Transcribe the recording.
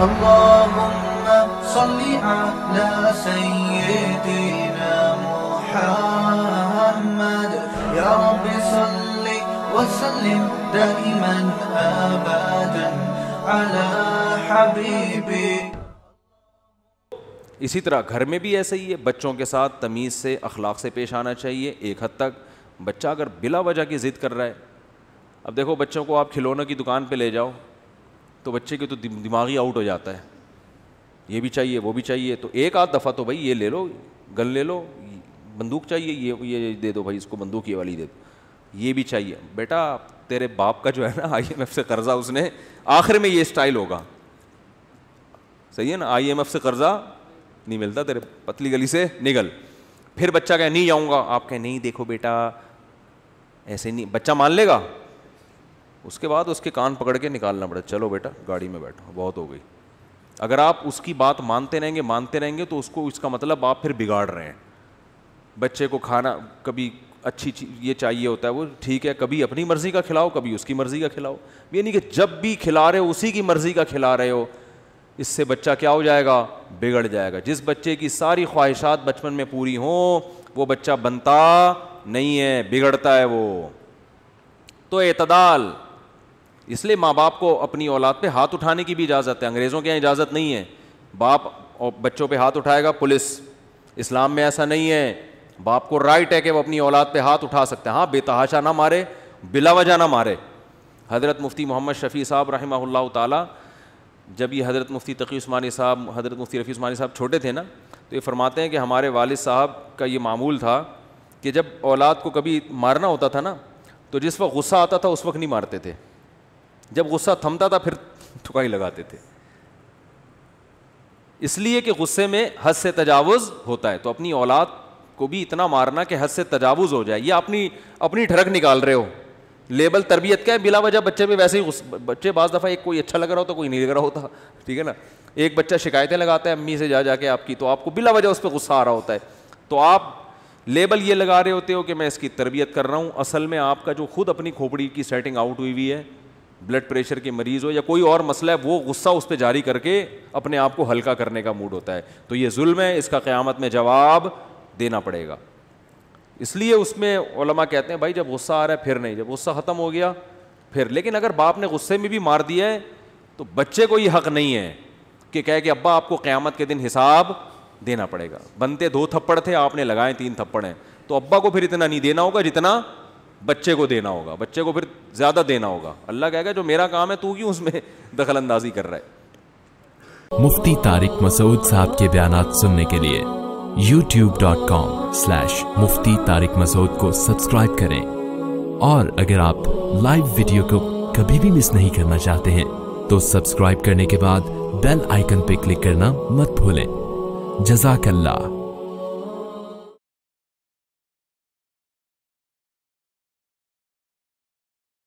اللهم صل على سيدنا محمد يا رب صل وسلم دائما ابدا على حبيبي. اسی طرح گھر میں بھی ایسا ہی ہے, بچوں کے ساتھ تمیز سے اخلاق سے پیش آنا چاہیے. ایک حد تک بچہ اگر بلا وجہ کی ضد کر رہا ہے, اب دیکھو بچوں کو آپ کھلونوں کی دکان پہ لے جاؤ تو بچے کی تو دماغی آؤٹ ہو جاتا ہے, یہ بھی چاہیے وہ بھی چاہیے. تو ایک آدھ دفعہ تو بھائی یہ لے لو, گن لے لو, بندوق چاہیے یہ دے دو بھائی اس کو, بندوق یہ والی دے دو, یہ بھی چاہیے. بیٹا تیرے باپ کا جو ہے نا IMF سے قرضہ اس نے آخر میں یہ اسٹائل ہوگا, صحیح ہے نا, IMF سے قرضہ نہیں ملتا, تیرے پتلی گلی سے نکل. پھر بچہ کہے نہیں جاؤں گا, آپ کہیں نہیں دیکھو بیٹا ایسے نہیں, بچہ مان لے گا. اس کے بعد اس کے کان پکڑ کے نکالنا پڑے, چلو بیٹا گاڑی میں بیٹھو, بہت ہو گئی. اگر آپ اس کی بات مانتے رہیں گے تو اس کو, اس کا مطلب آپ پھر بگاڑ رہے ہیں. بچے کو کھانا کبھی اچھی چیز یہ چاہیے ہوتا ہے, وہ ٹھیک ہے, کبھی اپنی مرضی کا کھلاؤ کبھی اس کی مرضی کا کھلاؤ. یہ نہیں کہ جب بھی کھلا رہے ہو اسی کی مرضی کا کھلا رہے ہو, اس سے بچہ کیا ہو جائے گا, بگڑ جائے گا. جس بچے کی ساری خواہشات بچپن میں پوری ہوں وہ بچہ بنتا نہیں ہے, بگڑتا ہے وہ. تو اعتدال. اس لیے ماں باپ کو اپنی اولاد پہ ہاتھ اٹھانے کی بھی اجازت ہے, انگریزوں کے یہاں اجازت نہیں ہے. باپ اور بچوں پہ ہاتھ اٹھائے گا پولیس, اسلام میں ایسا نہیں ہے. باپ کو رائٹ ہے کہ وہ اپنی اولاد پہ ہاتھ اٹھا سکتے ہیں, ہاں بے تحاشا نہ مارے, بلا وجہ نہ مارے. حضرت مفتی محمد شفیع صاحب رحمہ اللہ تعالی, جب یہ حضرت مفتی تقی عثمانی صاحب, حضرت مفتی رفیع عثمانی صاحب چھوٹے تھے نا, تو یہ فرماتے ہیں کہ ہمارے والد صاحب کا یہ معمول تھا کہ جب اولاد کو کبھی مارنا ہوتا تھا نا, تو جس وقت غصہ آتا تھا اس وقت نہیں مارتے تھے, جب غصہ تھمتا تھا پھر ٹھکائی لگاتے تھے. اس لیے کہ غصے میں حد سے تجاوز ہوتا ہے. تو اپنی اولاد کو بھی اتنا مارنا کہ حد سے تجاوز ہو جائے, یہ اپنی ٹھڑک نکال رہے ہو. لیبل تربیت کا ہے, بلا وجہ بچے پہ ویسے ہی بچے بعض دفعہ ایک کوئی اچھا لگ رہا ہوتا کوئی نہیں لگ رہا ہوتا, ٹھیک ہے نا. ایک بچہ شکایتیں لگاتا ہے امی سے جا کے آپ کی, تو آپ کو بلا وجہ اس پہ غصہ آ رہا ہوتا ہے, تو آپ لیبل یہ لگا رہے ہوتے ہو کہ میں اس کی تربیت کر رہا ہوں. اصل میں آپ کا جو خود اپنی کھوپڑی کی سیٹنگ آؤٹ ہوئی ہے, بلڈ پریشر کے مریض ہو یا کوئی اور مسئلہ ہے, وہ غصہ اس پہ جاری کر کے اپنے آپ کو ہلکا کرنے کا موڈ ہوتا ہے. تو یہ ظلم ہے, اس کا قیامت میں جواب دینا پڑے گا. اس لیے اس میں علماء کہتے ہیں بھائی جب غصہ آ رہا ہے پھر نہیں, جب غصہ ختم ہو گیا پھر. لیکن اگر باپ نے غصے میں بھی مار دیا ہے تو بچے کو یہ حق نہیں ہے کہ کہے کہ ابا آپ کو قیامت کے دن حساب دینا پڑے گا. بنتے 2 تھپڑ تھے, آپ نے لگائے 3 تھپڑ ہیں, تو ابا کو پھر اتنا نہیں دینا ہوگا جتنا بچے کو دینا ہوگا, بچے کو پھر زیادہ دینا ہوگا. اللہ کہے گا جو میرا کام ہے تو کیوں اس میں دخل اندازی کر رہا ہے. مفتی طارق مسعود صاحب کے بیانات سننے کے لیے youtube.com/مفتی طارق مسعود کو سبسکرائب کریں, اور اگر آپ لائیو ویڈیو کو کبھی بھی مس نہیں کرنا چاہتے ہیں تو سبسکرائب کرنے کے بعد بیل آئیکن پہ کلک کرنا مت بھولیں. جزاک اللہ.